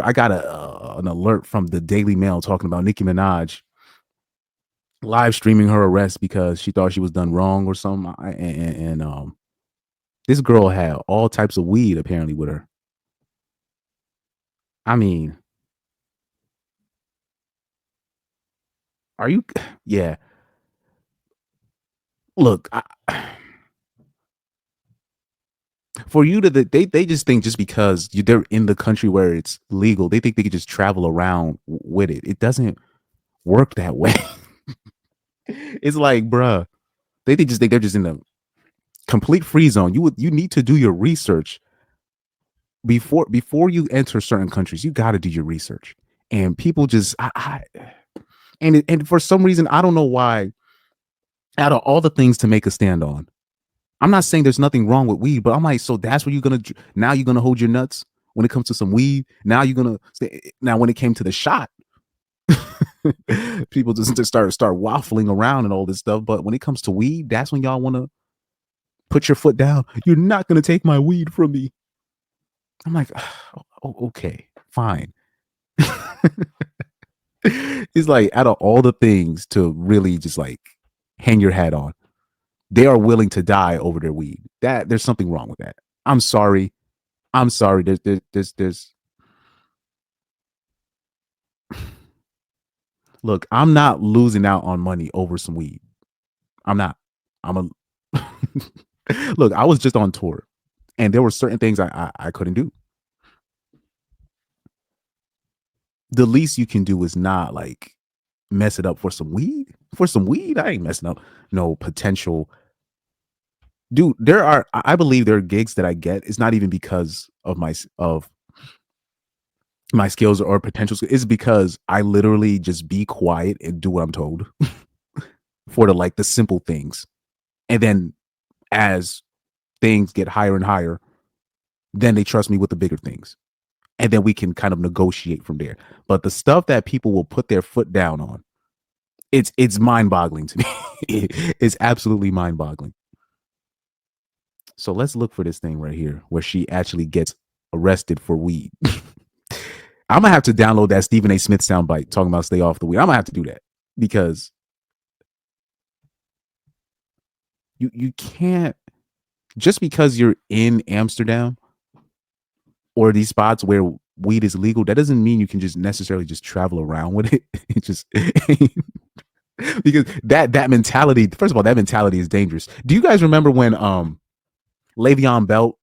I got an alert from the Daily Mail talking about Nicki Minaj live streaming her arrest because she thought she was done wrong or something. And this girl had all types of weed apparently with her. I mean, are you? Yeah. Look, for you to they just think just because they're in the country where it's legal, they think they could just travel around with it. It doesn't work that way. It's like, bruh, they just think they're just in the complete free zone. You need to do your research before you enter certain countries. You got to do your research, and people just and for some reason I don't know why. Out of all the things to make a stand on, I'm not saying there's nothing wrong with weed, but I'm like, so that's what you're gonna now you're gonna hold your nuts when it comes to some weed. Now you're gonna now when it came to the shot, people just start waffling around and all this stuff. But when it comes to weed, that's when y'all want to put your foot down. You're not gonna take my weed from me. I'm like, oh, okay, fine. It's like out of all the things to really just like hang your hat on, they are willing to die over their weed. That there's something wrong with that. I'm sorry. I'm sorry. There's look, I'm not losing out on money over some weed. I'm not. I'm a look, I was just on tour and there were certain things I couldn't do. The least you can do is not like mess it up for some weed. For some weed, I ain't messing up no potential. Dude, I believe there are gigs that I get. It's not even because of my skills or potential. It's because I literally just be quiet and do what I'm told for the simple things. And then as things get higher and higher, then they trust me with the bigger things. And then we can kind of negotiate from there. But the stuff that people will put their foot down on, it's mind-boggling to me. It's absolutely mind-boggling. So let's look for this thing right here where she actually gets arrested for weed. I'm gonna have to download that Stephen A. Smith soundbite talking about stay off the weed. I'm gonna have to do that because you can't just because you're in Amsterdam or these spots where weed is legal, that doesn't mean you can just necessarily just travel around with it. It just because that mentality, first of all, that mentality is dangerous. Do you guys remember when Le'Veon Bell,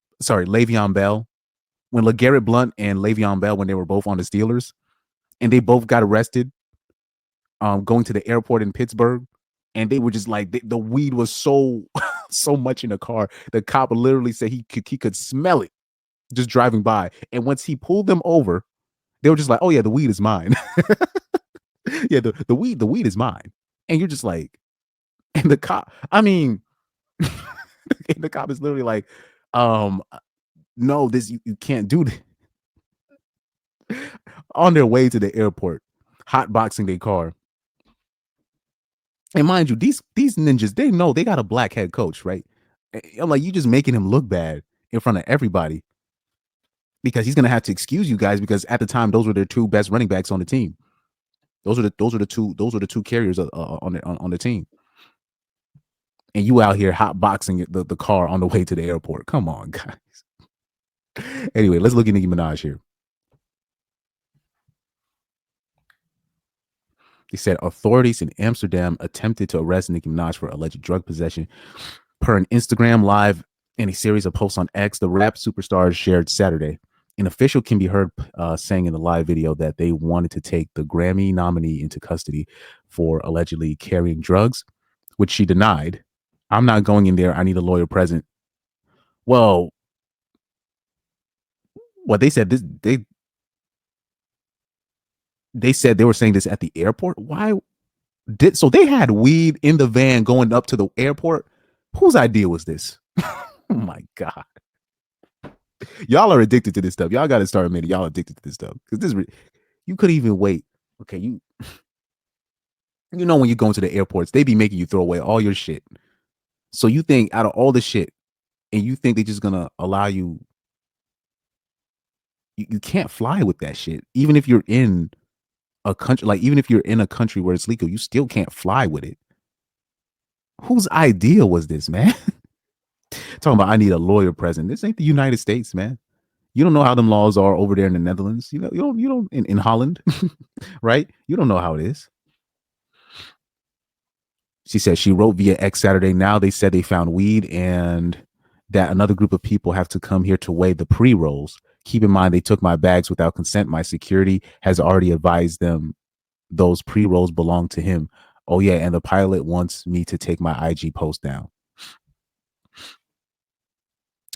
when LeGarrette Blount and Le'Veon Bell, when they were both on the Steelers and they both got arrested going to the airport in Pittsburgh, and they were just like the weed was so so much in the car. The cop literally said he could smell it just driving by. And once he pulled them over, they were just like, "Oh yeah, the weed is mine." Yeah, the weed is mine. And you're just like, and the cop, I mean, and the cop is literally like, no, this you can't do this. On their way to the airport, hotboxing their car. And mind you, these ninjas, they know they got a black head coach, right? I'm like, you just making him look bad in front of everybody because he's gonna have to excuse you guys because at the time those were their two best running backs on the team. Those are the two carriers on the team. And you out here hot boxing the car on the way to the airport. Come on, guys. Anyway, let's look at Nicki Minaj here. They said authorities in Amsterdam attempted to arrest Nicki Minaj for alleged drug possession. Per an Instagram live and a series of posts on X, the rap superstar shared Saturday. An official can be heard saying in the live video that they wanted to take the Grammy nominee into custody for allegedly carrying drugs, which she denied. I'm not going in there. I need a lawyer present. Well, what they said they said they were saying this at the airport. Why so they had weed in the van going up to the airport? Whose idea was this? Oh my god. Y'all are addicted to this stuff. Y'all got to start admitting y'all addicted to this stuff because this you could even wait. Okay, you know when you go into the airports, they be making you throw away all your shit. So you think out of all the shit, and you think they're just gonna allow you you can't fly with that shit. Even if you're in a country, like even if you're in a country where it's legal, you still can't fly with it. Whose idea was this, man? Talking about I need a lawyer present. This ain't the United States, man. You don't know how them laws are over there in the Netherlands. You don't in Holland, right? You don't know how it is. She said she wrote via X Saturday. Now they said they found weed and that another group of people have to come here to weigh the pre-rolls. Keep in mind they took my bags without consent. My security has already advised them those pre-rolls belong to him. Oh yeah, and the pilot wants me to take my IG post down.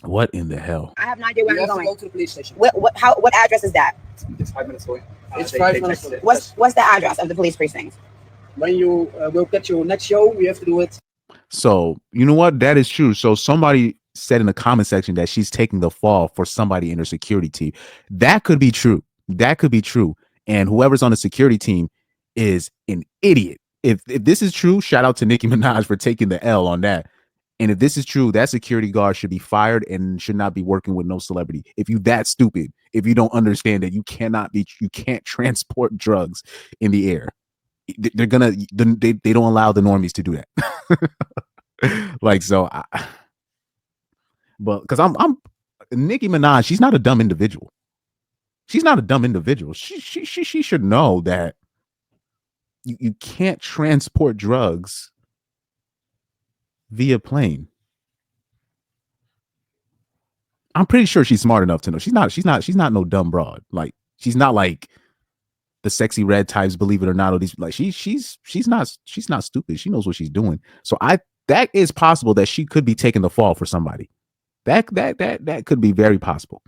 What in the hell? I have no idea where I'm going. Go to the police station. What address is that? It's 5 minutes away. It's 5 minutes away. What's the address of the police precinct? When you will get your next show, we have to do it. So you know what? That is true. So somebody said in the comment section that she's taking the fall for somebody in her security team. That could be true. That could be true. And whoever's on the security team is an idiot. If this is true, shout out to Nicki Minaj for taking the L on that. And if this is true, that security guard should be fired and should not be working with no celebrity. If you that stupid, if you don't understand that you can't transport drugs in the air, they don't allow the normies to do that. Like, so but because I'm Nicki Minaj, she's not a dumb individual. She's not a dumb individual. She should know that you can't transport drugs via plane. I'm pretty sure she's smart enough to know. She's not no dumb broad. Like, she's not like the sexy red types, believe it or not, or these, like, she's not stupid. She knows what she's doing. So that is possible that she could be taking the fall for somebody. That could be very possible.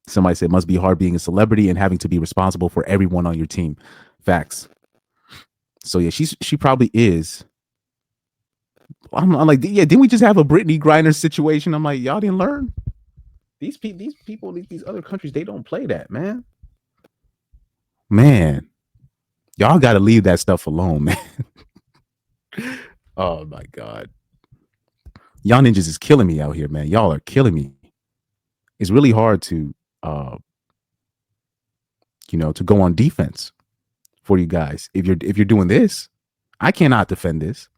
Somebody said it must be hard being a celebrity and having to be responsible for everyone on your team. Facts. So yeah, she probably is. I'm like, yeah, didn't we just have a Brittany Griner situation? I'm like, y'all didn't learn? These people, these other countries, they don't play that, man. Man, y'all got to leave that stuff alone, man. Oh my God. Y'all ninjas is killing me out here, man. Y'all are killing me. It's really hard to, to go on defense for you guys. If you're doing this, I cannot defend this.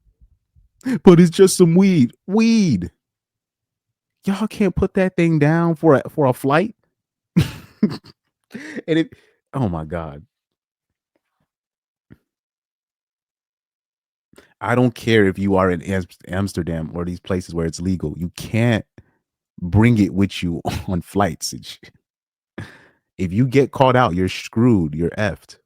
But it's just some weed. Y'all can't put that thing down for a flight. And oh my God. I don't care if you are in Amsterdam or these places where it's legal. You can't bring it with you on flights. If you get caught out, you're screwed. You're effed.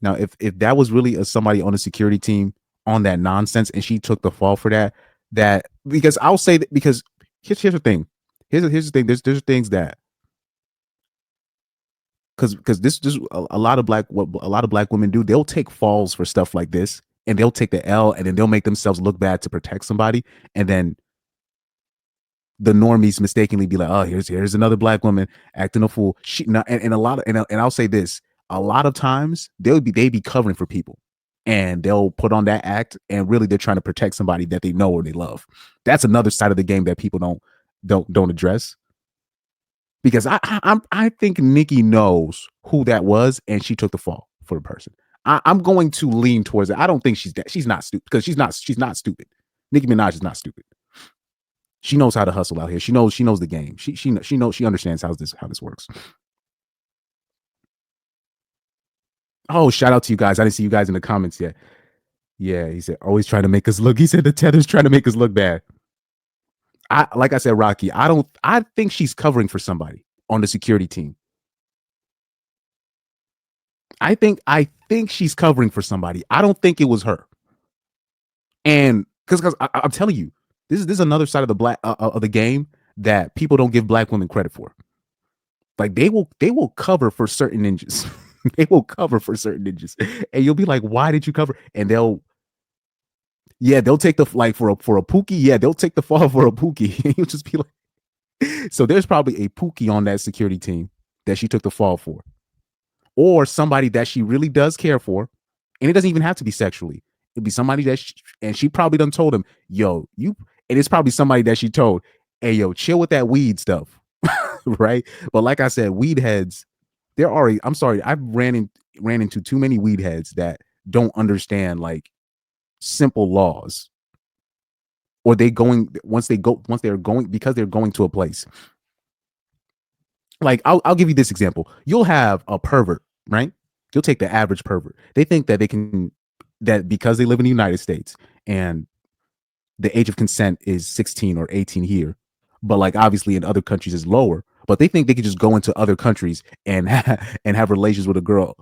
Now, if that was really somebody on a security team on that nonsense and she took the fall for that because I'll say that, because here's the thing. Here's the thing. There's things that because this a lot of black women do. They'll take falls for stuff like this, and they'll take the L, and then they'll make themselves look bad to protect somebody, and then the normies mistakenly be like, oh, here's another black woman acting a fool. And I'll say this: a lot of times they be covering for people, and they'll put on that act, and really they're trying to protect somebody that they know or they love. That's another side of the game that people don't address. Because I think Nicki knows who that was, and she took the fall for the person. I'm going to lean towards it. I don't think she's not stupid, because she's not stupid. Nicki Minaj is not stupid. She knows how to hustle out here. She knows the game. She understands how this works. Oh, shout out to you guys. I didn't see you guys in the comments yet. Yeah, he said always trying to make us look. He said the tether's trying to make us look bad. Like I said, Rocky, I think she's covering for somebody on the security team. I think she's covering for somebody. I don't think it was her. And because I'm telling you, this is another side of the of the game that people don't give black women credit for. Like, they will cover for certain ninjas. They will cover for certain ninjas, and you'll be like, why did you cover? And they'll take the, like, for a Pookie. Yeah, they'll take the fall for a Pookie. And you'll just be like, so there's probably a Pookie on that security team that she took the fall for, or somebody that she really does care for, and it doesn't even have to be sexually. It'd be somebody that and she probably done told him, yo, you, and it's probably somebody that she told, hey yo, chill with that weed stuff, right? But like I said, weed heads, they're already. I'm sorry, I've ran into too many weed heads that don't understand like simple laws, or they going once they're going because they're going to a place. Like I'll give you this example. You'll have a pervert, right? You'll take the average pervert. They think that they can that because they live in the United States and the age of consent is 16 or 18 here, but like obviously in other countries is lower. But they think they could just go into other countries and and have relations with a girl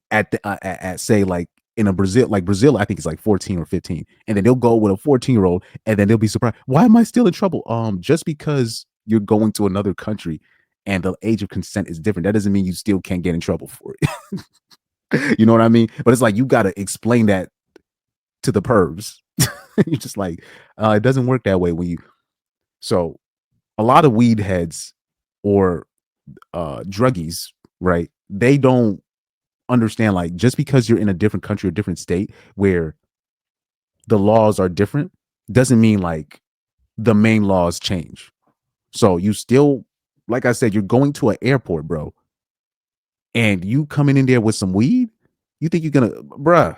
at say like in a Brazil, like Brazil, I think it's like 14 or 15, and then they'll go with a 14-year-old, and then they'll be surprised. Why am I still in trouble? Just because you're going to another country and the age of consent is different, that doesn't mean you still can't get in trouble for it. You know what I mean? But it's like you got to explain that to the pervs. You're just like, it doesn't work that way when you. So a lot of weed heads or druggies, right? They don't understand like just because you're in a different country or different state where the laws are different doesn't mean like the main laws change. So you still, like I said, you're going to an airport, bro, and you coming in there with some weed, you think you're gonna, bruh?